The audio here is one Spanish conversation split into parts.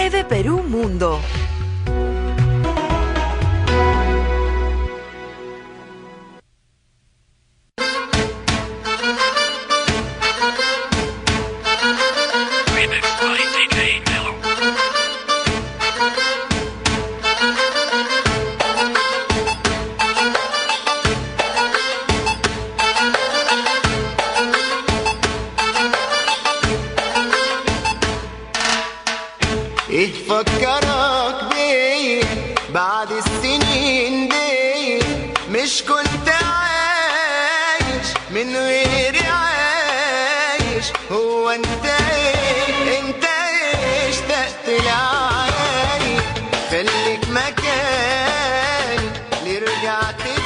TV Perú Mundo. فكرك بيه بعد السنين دي مش كنت عايش من غيري عايش هو انت اشتقت لعالي خليك مكاني اللي رجعت تاني.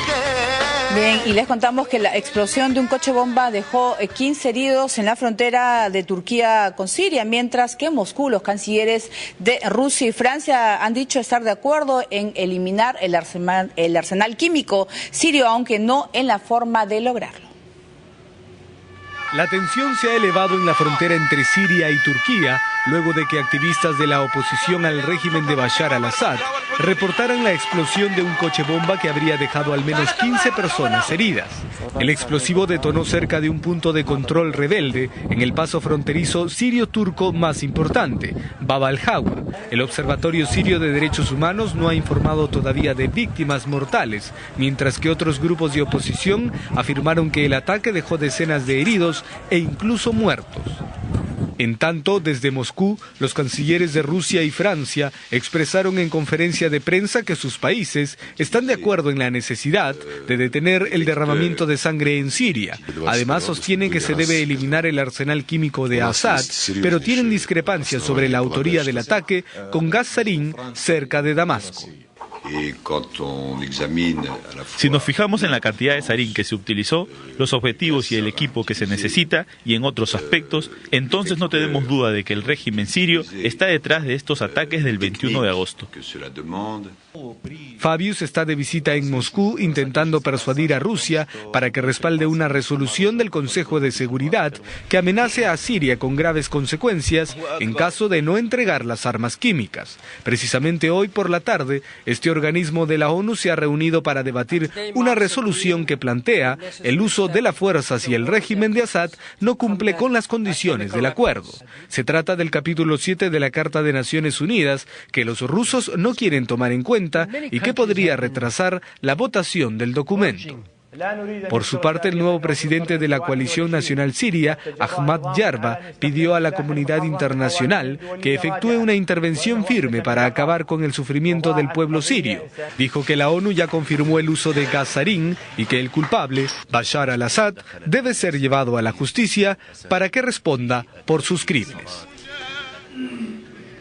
Bien, y les contamos que la explosión de un coche bomba dejó 15 heridos en la frontera de Turquía con Siria, mientras que en Moscú los cancilleres de Rusia y Francia han dicho estar de acuerdo en eliminar el arsenal químico sirio, aunque no en la forma de lograrlo. La tensión se ha elevado en la frontera entre Siria y Turquía, luego de que activistas de la oposición al régimen de Bashar al-Assad reportaran la explosión de un coche bomba que habría dejado al menos 15 personas heridas. El explosivo detonó cerca de un punto de control rebelde en el paso fronterizo sirio-turco más importante, Bab al-Hawa. El Observatorio Sirio de Derechos Humanos no ha informado todavía de víctimas mortales, mientras que otros grupos de oposición afirmaron que el ataque dejó decenas de heridos e incluso muertos. En tanto, desde Moscú, los cancilleres de Rusia y Francia expresaron en conferencia de prensa que sus países están de acuerdo en la necesidad de detener el derramamiento de sangre en Siria. Además, sostienen que se debe eliminar el arsenal químico de Assad, pero tienen discrepancias sobre la autoría del ataque con gas sarín cerca de Damasco. Si nos fijamos en la cantidad de sarín que se utilizó, los objetivos y el equipo que se necesita y en otros aspectos, entonces no tenemos duda de que el régimen sirio está detrás de estos ataques del 21 de agosto. Fabius está de visita en Moscú intentando persuadir a Rusia para que respalde una resolución del Consejo de Seguridad que amenace a Siria con graves consecuencias en caso de no entregar las armas químicas. Precisamente hoy por la tarde, este organismo de la ONU se ha reunido para debatir una resolución que plantea el uso de la fuerza si el régimen de Assad no cumple con las condiciones del acuerdo. Se trata del capítulo 7 de la Carta de Naciones Unidas que los rusos no quieren tomar en cuenta y que podría retrasar la votación del documento. Por su parte, el nuevo presidente de la Coalición Nacional Siria, Ahmad Yarba, pidió a la comunidad internacional que efectúe una intervención firme para acabar con el sufrimiento del pueblo sirio. Dijo que la ONU ya confirmó el uso de gas sarín y que el culpable, Bashar al-Assad, debe ser llevado a la justicia para que responda por sus crímenes.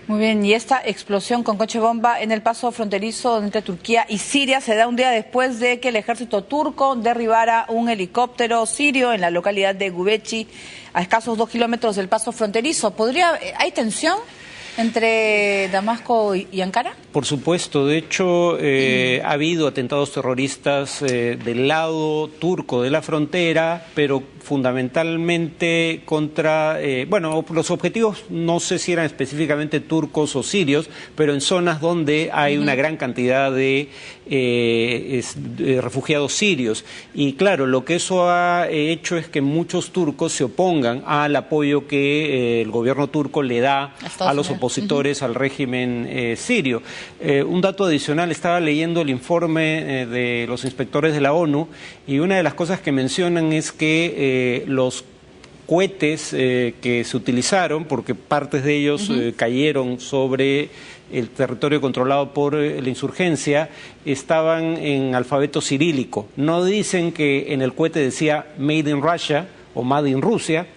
Muy bien, y esta explosión con coche bomba en el paso fronterizo entre Turquía y Siria se da un día después de que el ejército turco derribara un helicóptero sirio en la localidad de Gubeci, a escasos 2 kilómetros del paso fronterizo. ¿Hay tensión entre Damasco y Ankara? Por supuesto, de hecho ha habido atentados terroristas del lado turco de la frontera, pero fundamentalmente contra, los objetivos no sé si eran específicamente turcos o sirios, pero en zonas donde hay una gran cantidad de refugiados sirios. Y claro, lo que eso ha hecho es que muchos turcos se opongan al apoyo que el gobierno turco le da a los opositores al régimen sirio. Un dato adicional, estaba leyendo el informe de los inspectores de la ONU y una de las cosas que mencionan es que los cohetes que se utilizaron, porque partes de ellos cayeron sobre el territorio controlado por la insurgencia, estaban en alfabeto cirílico. No dicen que en el cohete decía Made in Russia o Made in Rusia,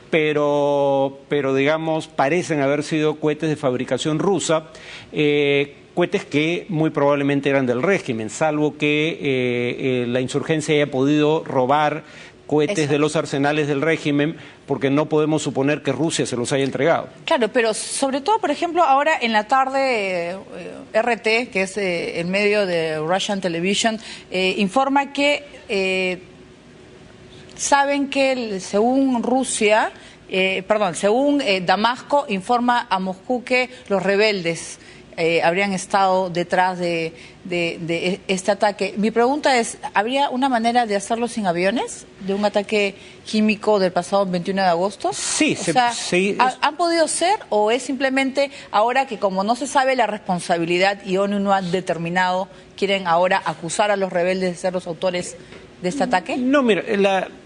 pero digamos parecen haber sido cohetes de fabricación rusa, cohetes que muy probablemente eran del régimen, salvo que la insurgencia haya podido robar cohetes de los arsenales del régimen, porque no podemos suponer que Rusia se los haya entregado. Claro, pero sobre todo, por ejemplo, ahora en la tarde, RT, que es el medio de Russian Television, informa que saben que según Rusia según Damasco, informa a Moscú que los rebeldes habrían estado detrás de este ataque. Mi pregunta es, ¿habría una manera de hacerlo sin aviones? ¿De un ataque químico del pasado 21 de agosto? Sí. ¿Han podido ser o es simplemente ahora que como no se sabe la responsabilidad y ONU no ha determinado, quieren ahora acusar a los rebeldes de ser los autores de este ataque? No, mira,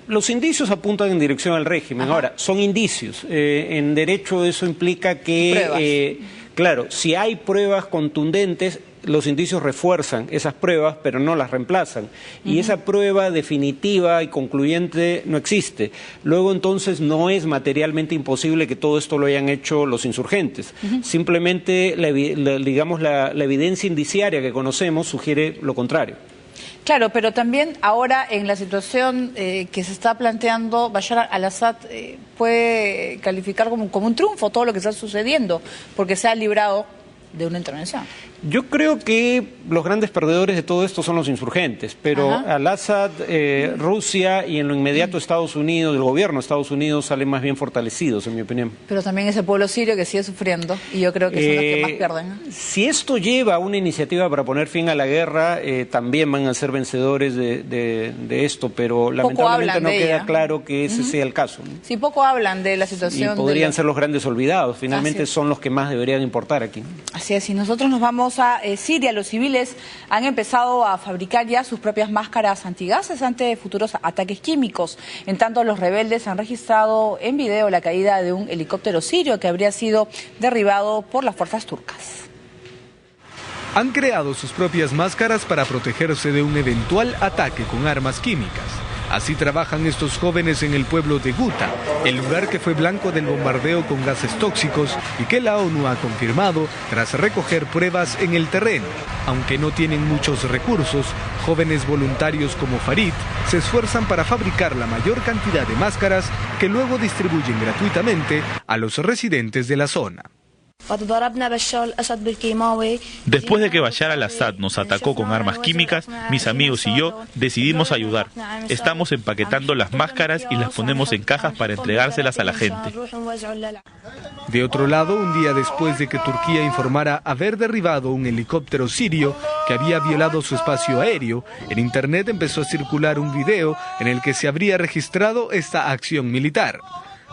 los indicios apuntan en dirección al régimen. Ajá. Ahora, son indicios. En derecho eso implica que... Claro, si hay pruebas contundentes, los indicios refuerzan esas pruebas, pero no las reemplazan. Y esa prueba definitiva y concluyente no existe. Luego, entonces, no es materialmente imposible que todo esto lo hayan hecho los insurgentes. Simplemente, la evidencia indiciaria que conocemos sugiere lo contrario. Claro, pero también ahora en la situación que se está planteando, Bashar al-Assad puede calificar como un triunfo todo lo que está sucediendo, porque se ha librado de una intervención. Yo creo que los grandes perdedores de todo esto son los insurgentes, pero al-Assad, Rusia y en lo inmediato Estados Unidos, el gobierno de Estados Unidos salen más bien fortalecidos, en mi opinión. Pero también ese pueblo sirio que sigue sufriendo y yo creo que son los que más pierden. Si esto lleva a una iniciativa para poner fin a la guerra, también van a ser vencedores de esto, pero lamentablemente no queda claro que ese sea el caso, ¿no? Sí, poco hablan de la situación. Y podrían ser los grandes olvidados, finalmente son los que más deberían importar aquí. Así es, y nosotros nos vamos a Siria. Los civiles han empezado a fabricar ya sus propias máscaras antigases ante futuros ataques químicos. En tanto, los rebeldes han registrado en video la caída de un helicóptero sirio que habría sido derribado por las fuerzas turcas. Han creado sus propias máscaras para protegerse de un eventual ataque con armas químicas. Así trabajan estos jóvenes en el pueblo de Guta, el lugar que fue blanco del bombardeo con gases tóxicos y que la ONU ha confirmado tras recoger pruebas en el terreno. Aunque no tienen muchos recursos, jóvenes voluntarios como Farid se esfuerzan para fabricar la mayor cantidad de máscaras que luego distribuyen gratuitamente a los residentes de la zona. Después de que Bashar al-Assad nos atacó con armas químicas, mis amigos y yo decidimos ayudar. Estamos empaquetando las máscaras y las ponemos en cajas para entregárselas a la gente. De otro lado, un día después de que Turquía informara haber derribado un helicóptero sirio que había violado su espacio aéreo, en Internet empezó a circular un video en el que se habría registrado esta acción militar.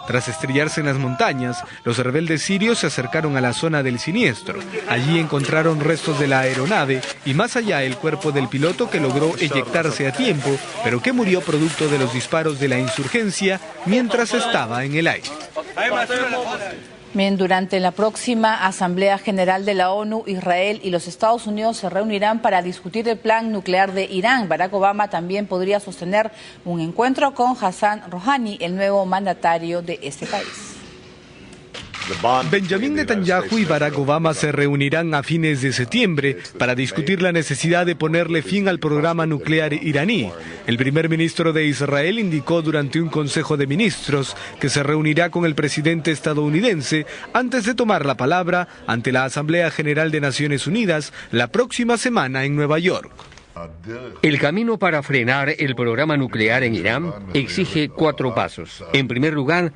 Tras estrellarse en las montañas, los rebeldes sirios se acercaron a la zona del siniestro. Allí encontraron restos de la aeronave y más allá el cuerpo del piloto que logró eyectarse a tiempo, pero que murió producto de los disparos de la insurgencia mientras estaba en el aire. Bien, durante la próxima Asamblea General de la ONU, Israel y los Estados Unidos se reunirán para discutir el plan nuclear de Irán. Barack Obama también podría sostener un encuentro con Hassan Rouhani, el nuevo mandatario de este país. Benjamin Netanyahu y Barack Obama se reunirán a fines de septiembre para discutir la necesidad de ponerle fin al programa nuclear iraní. El primer ministro de Israel indicó durante un consejo de ministros que se reunirá con el presidente estadounidense antes de tomar la palabra ante la Asamblea General de Naciones Unidas la próxima semana en Nueva York. El camino para frenar el programa nuclear en Irán exige 4 pasos. En primer lugar,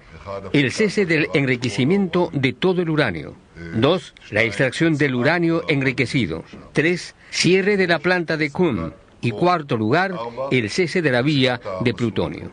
el cese del enriquecimiento de todo el uranio. 2, la extracción del uranio enriquecido. 3, cierre de la planta de Qum. Y cuarto lugar, el cese de la vía de plutonio.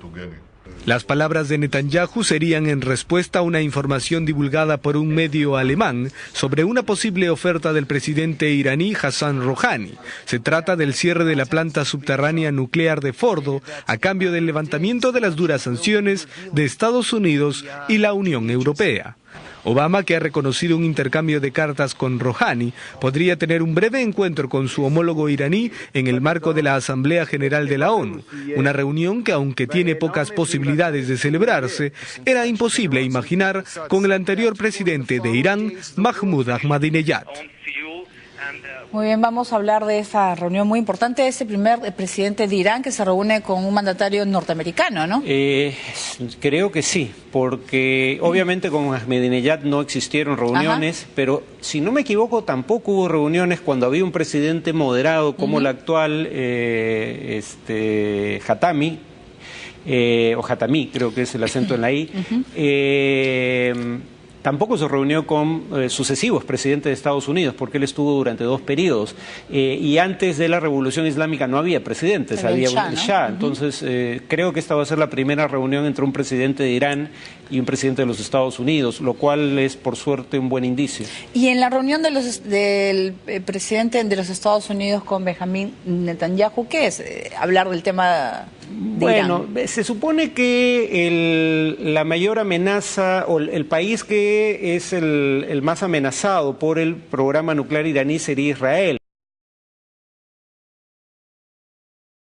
Las palabras de Netanyahu serían en respuesta a una información divulgada por un medio alemán sobre una posible oferta del presidente iraní Hassan Rouhani. Se trata del cierre de la planta subterránea nuclear de Fordo a cambio del levantamiento de las duras sanciones de Estados Unidos y la Unión Europea. Obama, que ha reconocido un intercambio de cartas con Rouhani, podría tener un breve encuentro con su homólogo iraní en el marco de la Asamblea General de la ONU, una reunión que, aunque tiene pocas posibilidades de celebrarse, era imposible imaginar con el anterior presidente de Irán, Mahmoud Ahmadinejad. Muy bien, vamos a hablar de esa reunión muy importante, ese primer presidente de Irán que se reúne con un mandatario norteamericano, ¿no? Creo que sí, porque obviamente con Ahmadinejad no existieron reuniones, pero si no me equivoco tampoco hubo reuniones cuando había un presidente moderado como el actual Khatami. o Hatami, creo que es el acento en la I. Tampoco se reunió con sucesivos presidentes de Estados Unidos, porque él estuvo durante 2 periodos. Y antes de la Revolución Islámica no había presidentes, había un Shah. Entonces, creo que esta va a ser la primera reunión entre un presidente de Irán y un presidente de los Estados Unidos, lo cual es, por suerte, un buen indicio. Y en la reunión del presidente de los Estados Unidos con Benjamín Netanyahu, ¿qué es? Hablar del tema de Bueno, Irán. se supone que la mayor amenaza, o el país que es el más amenazado por el programa nuclear iraní sería Israel.